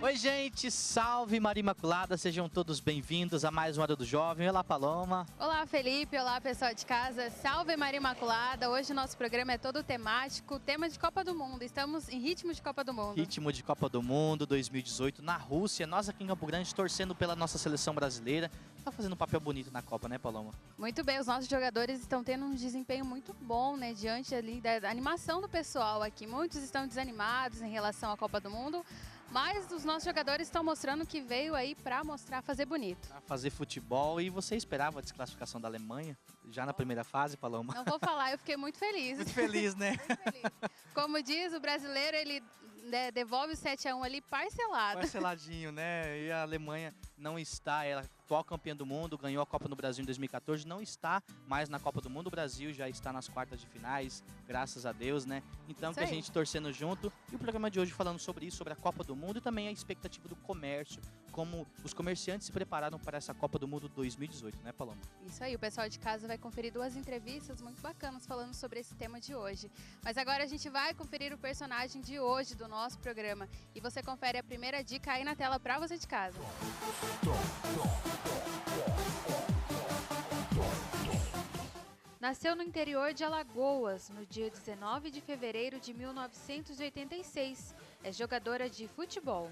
Oi, gente, salve Maria Imaculada, sejam todos bem-vindos a mais uma Hora do Jovem. Olá, Paloma. Olá, Felipe, olá, pessoal de casa, salve Maria Imaculada. Hoje o nosso programa é todo temático, tema de Copa do Mundo, estamos em ritmo de Copa do Mundo. Ritmo de Copa do Mundo 2018 na Rússia, nós aqui em Campo Grande torcendo pela nossa seleção brasileira. Tá fazendo um papel bonito na Copa, né, Paloma? Muito bem, os nossos jogadores estão tendo um desempenho muito bom, né, diante ali da animação do pessoal aqui. Muitos estão desanimados em relação à Copa do Mundo, mas os nossos jogadores estão mostrando que veio aí para mostrar, fazer bonito. Pra fazer futebol. E você esperava a desclassificação da Alemanha já na primeira fase, Paloma? Não vou falar, eu fiquei muito feliz. Muito feliz, né? Muito feliz. Como diz, o brasileiro, ele devolve o 7-1 ali parcelado. Parceladinho, né? E a Alemanha não está, ela é atual campeã do mundo, ganhou a Copa no Brasil em 2014, não está mais na Copa do Mundo. O Brasil já está nas quartas de finais, graças a Deus, né? Então, que a gente torcendo junto. E o programa de hoje falando sobre isso, sobre a Copa do Mundo e também a expectativa do comércio, como os comerciantes se prepararam para essa Copa do Mundo 2018, né, Paloma? Isso aí, o pessoal de casa vai conferir duas entrevistas muito bacanas falando sobre esse tema de hoje. Mas agora a gente vai conferir o personagem de hoje do nosso programa. E você confere a primeira dica aí na tela para você de casa. Nasceu no interior de Alagoas, no dia 19 de fevereiro de 1986. É jogadora de futebol.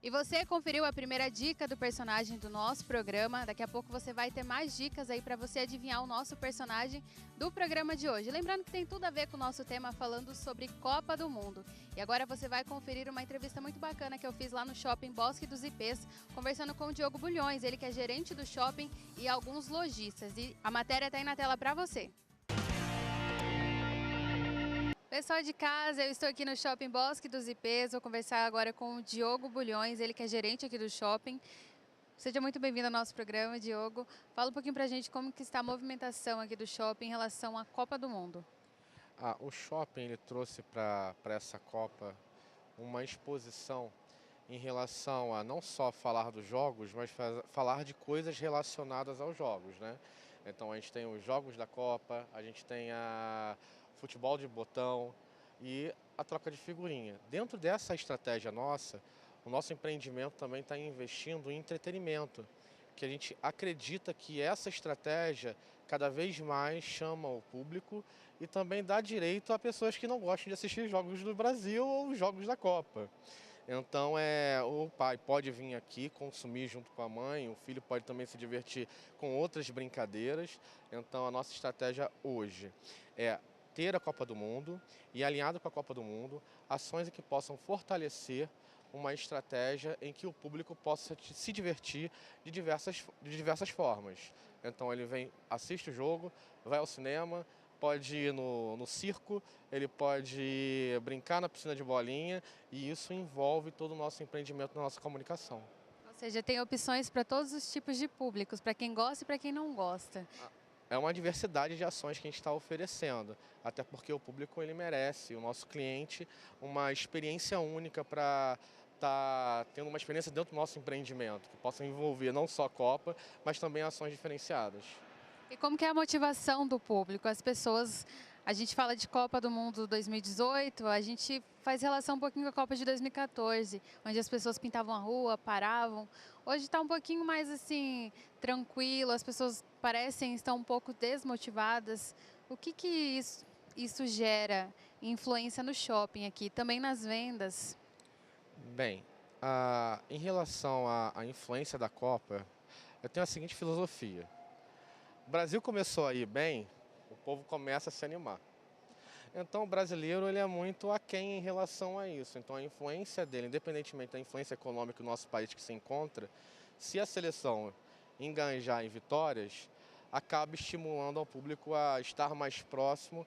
E você conferiu a primeira dica do personagem do nosso programa. Daqui a pouco você vai ter mais dicas aí para você adivinhar o nosso personagem do programa de hoje. Lembrando que tem tudo a ver com o nosso tema falando sobre Copa do Mundo. E agora você vai conferir uma entrevista muito bacana que eu fiz lá no Shopping Bosque dos Ipês, conversando com o Diogo Bulhões, ele que é gerente do shopping e alguns lojistas. E a matéria está aí na tela para você. Pessoal de casa, eu estou aqui no Shopping Bosque dos Ipês, vou conversar agora com o Diogo Bulhões, ele que é gerente aqui do shopping. Seja muito bem-vindo ao nosso programa, Diogo. Fala um pouquinho pra gente como que está a movimentação aqui do shopping em relação à Copa do Mundo. O shopping ele trouxe para essa Copa uma exposição em relação a não só falar dos jogos, mas falar de coisas relacionadas aos jogos, né? Então a gente tem os jogos da Copa, a gente tem a futebol de botão e a troca de figurinha. Dentro dessa estratégia nossa, o nosso empreendimento também está investindo em entretenimento, que a gente acredita que essa estratégia cada vez mais chama o público e também dá direito a pessoas que não gostam de assistir jogos do Brasil ou jogos da Copa. Então o pai pode vir aqui consumir junto com a mãe, o filho pode também se divertir com outras brincadeiras. Então a nossa estratégia hoje é ter a Copa do Mundo e, alinhado com a Copa do Mundo, ações que possam fortalecer uma estratégia em que o público possa se divertir de diversas formas. Então ele vem, assiste o jogo, vai ao cinema, pode ir no circo, ele pode brincar na piscina de bolinha e isso envolve todo o nosso empreendimento na nossa comunicação. Ou seja, tem opções para todos os tipos de públicos, para quem gosta e para quem não gosta. É uma diversidade de ações que a gente está oferecendo, até porque o público ele merece, o nosso cliente, uma experiência única para estar tendo uma experiência dentro do nosso empreendimento, que possa envolver não só a Copa, mas também ações diferenciadas. E como que é a motivação do público? As pessoas, a gente fala de Copa do Mundo 2018, a gente faz relação um pouquinho com a Copa de 2014, onde as pessoas pintavam a rua, paravam. Hoje está um pouquinho mais assim, tranquilo, as pessoas parecem estar um pouco desmotivadas. O que isso gera influência no shopping aqui, também nas vendas? Bem, em relação à influência da Copa, eu tenho a seguinte filosofia. O Brasil começou a ir bem, o povo começa a se animar. Então o brasileiro ele é muito aquém em relação a isso. Então a influência dele, independentemente da influência econômica do nosso país que se encontra, se a seleção enganjar em vitórias, acaba estimulando ao público a estar mais próximo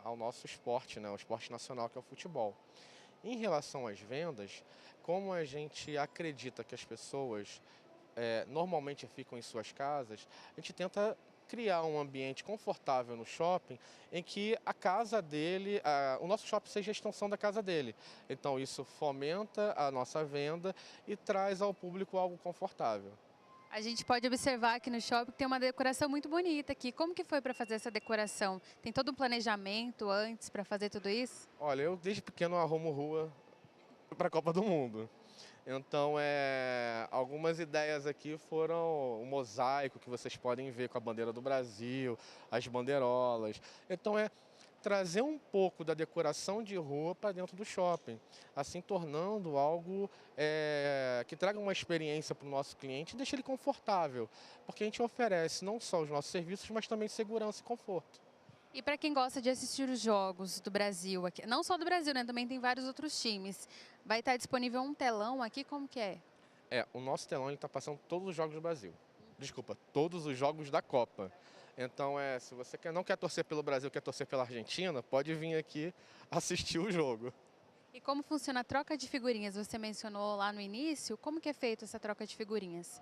ao nosso esporte, né? O esporte nacional que é o futebol. Em relação às vendas, como a gente acredita que as pessoas normalmente ficam em suas casas, a gente tenta criar um ambiente confortável no shopping em que a casa dele, o nosso shopping seja a extensão da casa dele. Então isso fomenta a nossa venda e traz ao público algo confortável. A gente pode observar aqui no shopping que tem uma decoração muito bonita aqui. Como que foi para fazer essa decoração? Tem todo um planejamento antes para fazer tudo isso? Olha, eu desde pequeno arrumo rua para a Copa do Mundo. Então, algumas ideias aqui foram o mosaico que vocês podem ver com a bandeira do Brasil, as bandeirolas. Então, trazer um pouco da decoração de rua para dentro do shopping, assim tornando algo que traga uma experiência para o nosso cliente e deixe ele confortável, porque a gente oferece não só os nossos serviços, mas também segurança e conforto. E para quem gosta de assistir os jogos do Brasil, aqui, não só do Brasil, né? Também tem vários outros times. Vai estar disponível um telão aqui, como que é? O nosso telão está passando todos os jogos do Brasil. Desculpa, todos os jogos da Copa. Então, se você não quer torcer pelo Brasil, quer torcer pela Argentina, pode vir aqui assistir o jogo. E como funciona a troca de figurinhas? Você mencionou lá no início. Como que é feita essa troca de figurinhas?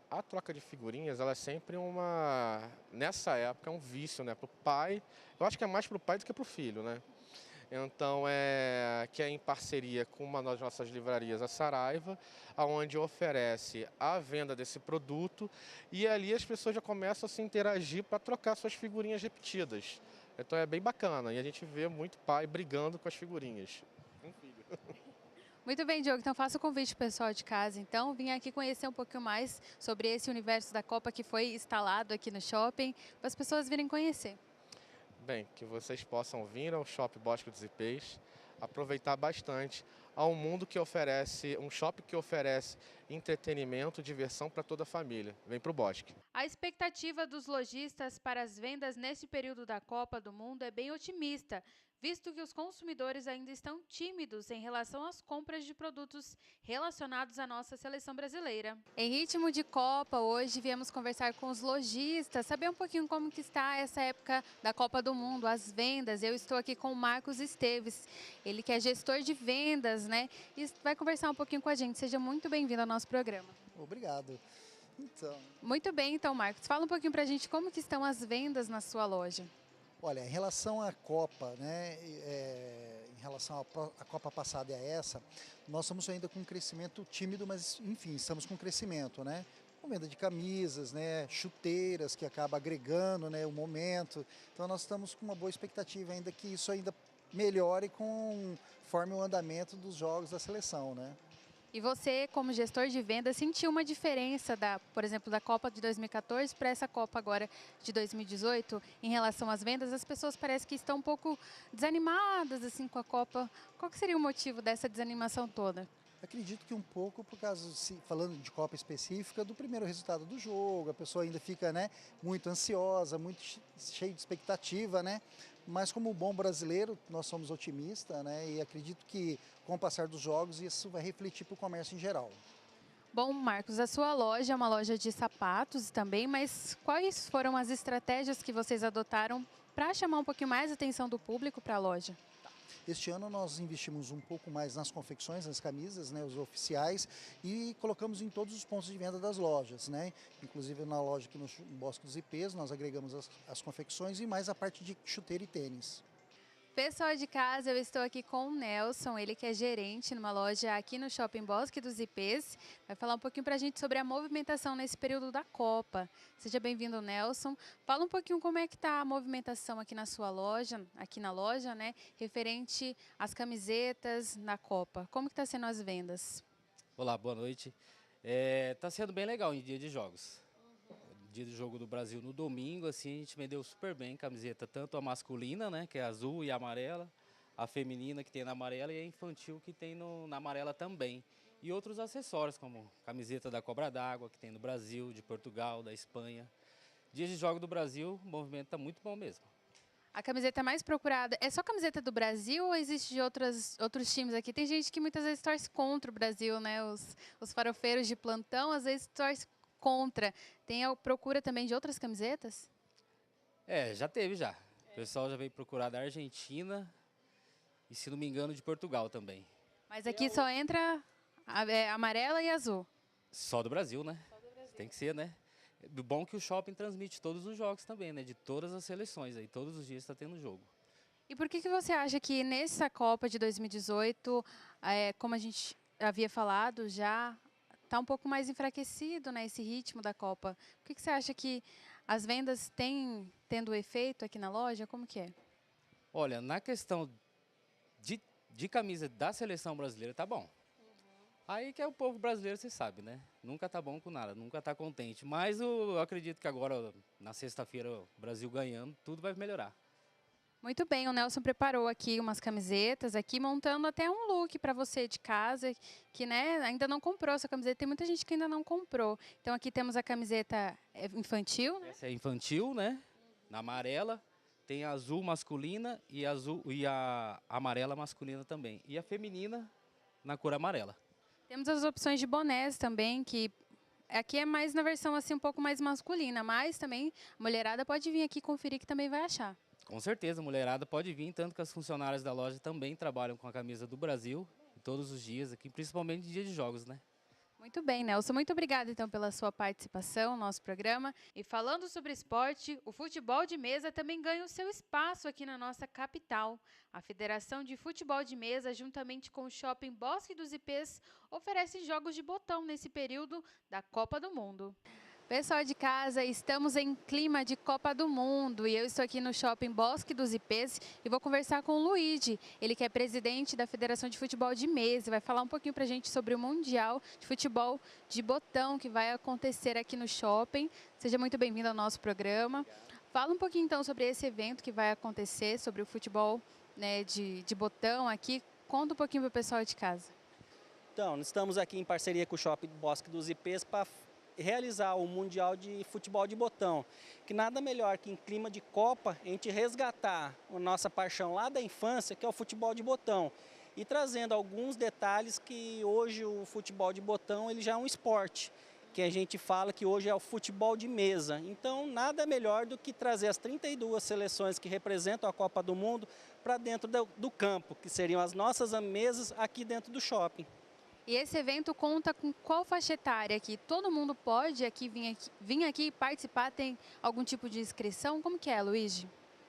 A troca de figurinhas, ela é sempre nessa época, é um vício, né? Pro pai, eu acho que é mais pro pai do que pro filho, né? Então, que é em parceria com uma das nossas livrarias, a Saraiva, onde oferece a venda desse produto e ali as pessoas já começam a se interagir para trocar suas figurinhas repetidas. Então é bem bacana e a gente vê muito pai brigando com as figurinhas. Um filho. Muito bem, Diogo. Então faço o convite pro pessoal de casa. Então, vim aqui conhecer um pouquinho mais sobre esse universo da Copa que foi instalado aqui no shopping, para as pessoas virem conhecer. Bem, que vocês possam vir ao Shopping Bosque dos Ipês, aproveitar bastante ao mundo que oferece, um shopping que oferece entretenimento, diversão para toda a família. Vem para o Bosque. A expectativa dos lojistas para as vendas nesse período da Copa do Mundo é bem otimista, visto que os consumidores ainda estão tímidos em relação às compras de produtos relacionados à nossa seleção brasileira. Em ritmo de Copa, hoje viemos conversar com os lojistas, saber um pouquinho como que está essa época da Copa do Mundo, as vendas. Eu estou aqui com o Marcos Esteves, ele que é gestor de vendas, né? E vai conversar um pouquinho com a gente. Seja muito bem-vindo ao nosso programa. Obrigado. Então, Muito bem, então, Marcos, fala um pouquinho para a gente como que estão as vendas na sua loja. olha, em relação à Copa, né, em relação à Copa passada e a essa, nós estamos ainda com um crescimento tímido, mas enfim, estamos com crescimento, né? Com venda de camisas, né, chuteiras que acaba agregando, né, o momento. Então nós estamos com uma boa expectativa ainda que isso ainda melhore conforme o andamento dos jogos da seleção, né? E você, como gestor de venda, sentiu uma diferença, por exemplo, da Copa de 2014 para essa Copa agora de 2018 em relação às vendas? As pessoas parecem que estão um pouco desanimadas assim, com a Copa. Qual que seria o motivo dessa desanimação toda? Acredito que um pouco por causa, falando de Copa específica, do primeiro resultado do jogo, a pessoa ainda fica, né, muito ansiosa, muito cheia de expectativa, né? Mas como bom brasileiro, nós somos otimistas, né? E acredito que com o passar dos jogos isso vai refletir para o comércio em geral. Bom, Marcos, a sua loja é uma loja de sapatos também, mas quais foram as estratégias que vocês adotaram para chamar um pouquinho mais a atenção do público para a loja? Este ano nós investimos um pouco mais nas confecções, nas camisas, né, os oficiais, e colocamos em todos os pontos de venda das lojas, né? Inclusive na loja aqui no Bosque dos Ipês, nós agregamos as confecções e mais a parte de chuteira e tênis. Pessoal de casa, eu estou aqui com o Nelson, ele que é gerente numa loja aqui no Shopping Bosque dos Ipês. Vai falar um pouquinho para a gente sobre a movimentação nesse período da Copa. Seja bem-vindo, Nelson. Fala um pouquinho como é que está a movimentação aqui na sua loja, aqui na loja, né? Referente às camisetas na Copa. Como que está sendo as vendas? Olá, boa noite. Tá sendo bem legal em dia de jogos. Dia do jogo do Brasil no domingo, assim, a gente vendeu super bem camiseta, tanto a masculina, né, que é azul e amarela, a feminina que tem na amarela e a infantil que tem na amarela também. E outros acessórios, como camiseta da Cobra d'Água, que tem no Brasil, de Portugal, da Espanha. Dias de jogo do Brasil, o movimento tá muito bom mesmo. A camiseta mais procurada é só camiseta do Brasil ou existe de outros times aqui? Tem gente que muitas vezes torce contra o Brasil, né? Os farofeiros de plantão às vezes torce contra. Tem a procura também de outras camisetas? Já teve já. O pessoal já veio procurar da Argentina e, se não me engano, de Portugal também. Mas aqui só entra amarela e azul. Só do Brasil, né? Tem que ser, né? Do bom que o shopping transmite todos os jogos também, né? De todas as seleções aí, todos os dias está tendo jogo. E por que você acha que nessa Copa de 2018, como a gente havia falado já, está um pouco mais enfraquecido, né, esse ritmo da Copa. Por que você acha que as vendas têm tendo efeito aqui na loja? Como que é? Olha, na questão de camisa da seleção brasileira tá bom. Aí que é o povo brasileiro, você sabe, né? Nunca tá bom com nada, nunca tá contente. Mas eu acredito que agora, na sexta-feira, o Brasil ganhando, tudo vai melhorar. Muito bem, o Nelson preparou aqui umas camisetas, aqui montando até um look para você de casa, que né, ainda não comprou essa camiseta. Tem muita gente que ainda não comprou. Então aqui temos a camiseta infantil, né? Essa é infantil, né? Na amarela. Tem a azul masculina e a amarela masculina também. E a feminina na cor amarela. Temos as opções de bonés também, que aqui é mais na versão assim um pouco mais masculina, mas também a mulherada pode vir aqui conferir que também vai achar. Com certeza, a mulherada pode vir, tanto que as funcionárias da loja também trabalham com a camisa do Brasil todos os dias aqui, principalmente em dia de jogos, né? Muito bem, Nelson. Muito obrigada, então, pela sua participação no nosso programa. E falando sobre esporte, o futebol de mesa também ganha o seu espaço aqui na nossa capital. A Federação de Futebol de Mesa, juntamente com o Shopping Bosque dos Ipês, oferece jogos de botão nesse período da Copa do Mundo. Pessoal de casa, estamos em clima de Copa do Mundo e eu estou aqui no Shopping Bosque dos Ipês e vou conversar com o Luigi, ele que é presidente da Federação de Futebol de Mesa, vai falar um pouquinho pra gente sobre o Mundial de Futebol de Botão que vai acontecer aqui no shopping. Seja muito bem-vindo ao nosso programa. Fala um pouquinho então sobre esse evento que vai acontecer, sobre o futebol, né, de botão aqui. Conta um pouquinho pro pessoal de casa. Então, estamos aqui em parceria com o Shopping Bosque dos Ipês para realizar o Mundial de Futebol de Botão, que nada melhor que em clima de Copa a gente resgatar a nossa paixão lá da infância, que é o futebol de botão, e trazendo alguns detalhes que hoje o futebol de botão ele já é um esporte, que a gente fala que hoje é o futebol de mesa. Então, nada melhor do que trazer as 32 seleções que representam a Copa do Mundo para dentro do campo, que seriam as nossas mesas aqui dentro do shopping. E esse evento conta com qual faixa etária aqui? Todo mundo pode vir aqui e participar? Tem algum tipo de inscrição? Como que é, Luigi?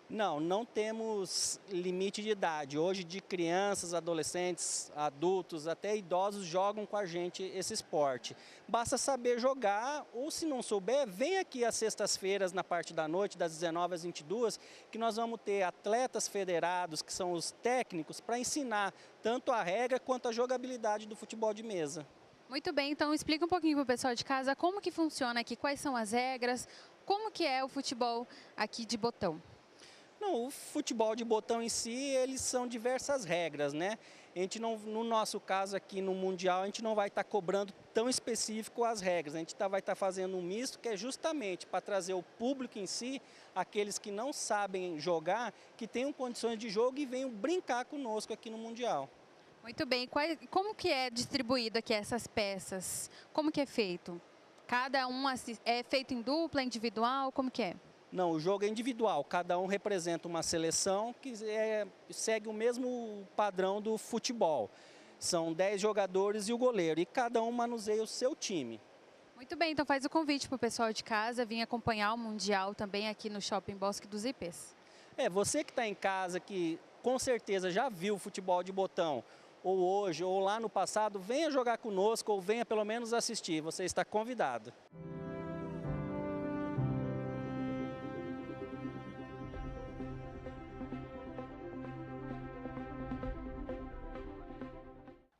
Não temos limite de idade. Hoje, de crianças, adolescentes, adultos, até idosos jogam com a gente esse esporte. Basta saber jogar ou, se não souber, vem aqui às sextas-feiras, na parte da noite, das 19 às 22, que nós vamos ter atletas federados, que são os técnicos, para ensinar tanto a regra quanto a jogabilidade do futebol de mesa. Muito bem, então explica um pouquinho para o pessoal de casa como que funciona aqui, quais são as regras, como que é o futebol aqui de botão. Não, o futebol de botão em si, eles são diversas regras, né? A gente não, no nosso caso aqui no Mundial, a gente não vai estar cobrando tão específico as regras. A gente vai estar fazendo um misto que é justamente para trazer o público em si, aqueles que não sabem jogar, que tenham condições de jogo e venham brincar conosco aqui no Mundial. Muito bem, como que é distribuído aqui essas peças? Como que é feito? Cada um é feito em dupla, individual, como que é? Não, o jogo é individual, cada um representa uma seleção que segue o mesmo padrão do futebol. São 10 jogadores e o goleiro, e cada um manuseia o seu time. Muito bem, então faz o convite para o pessoal de casa vir acompanhar o Mundial também aqui no Shopping Bosque dos Ipês. Você que está em casa, que com certeza já viu o futebol de botão, ou hoje, ou lá no passado, venha jogar conosco, ou venha pelo menos assistir, você está convidado.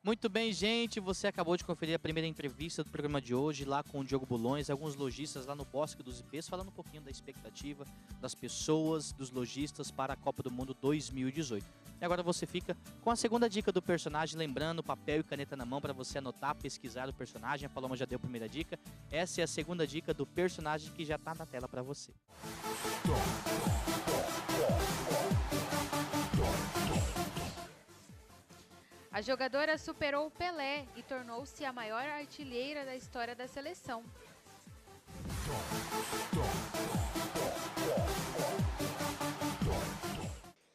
Muito bem, gente, você acabou de conferir a primeira entrevista do programa de hoje lá com o Diogo Bulhões, alguns lojistas lá no Bosque dos Ipês, falando um pouquinho da expectativa das pessoas, dos lojistas para a Copa do Mundo 2018. E agora você fica com a segunda dica do personagem, lembrando, papel e caneta na mão para você anotar, pesquisar o personagem. A Paloma já deu a primeira dica, essa é a segunda dica do personagem que já está na tela para você. A jogadora superou o Pelé e tornou-se a maior artilheira da história da seleção.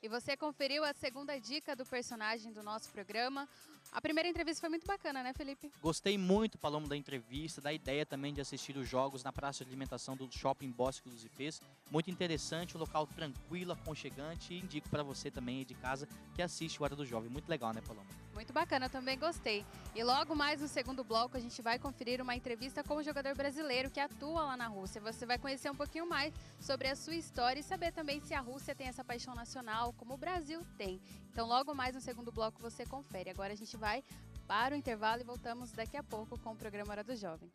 E você conferiu a segunda dica do personagem do nosso programa. A primeira entrevista foi muito bacana, né, Felipe? Gostei muito, Paloma, da entrevista, da ideia também de assistir os jogos na praça de alimentação do Shopping Bosque dos Ipês. Muito interessante, um local tranquilo, aconchegante, e indico para você também aí de casa que assiste o Hora do Jovem. Muito legal, né, Paloma? Muito bacana, eu também gostei. E logo mais no segundo bloco a gente vai conferir uma entrevista com um jogador brasileiro que atua lá na Rússia. Você vai conhecer um pouquinho mais sobre a sua história e saber também se a Rússia tem essa paixão nacional, como o Brasil tem. Então logo mais no segundo bloco você confere. Agora a gente vai para o intervalo e voltamos daqui a pouco com o programa Hora do Jovem.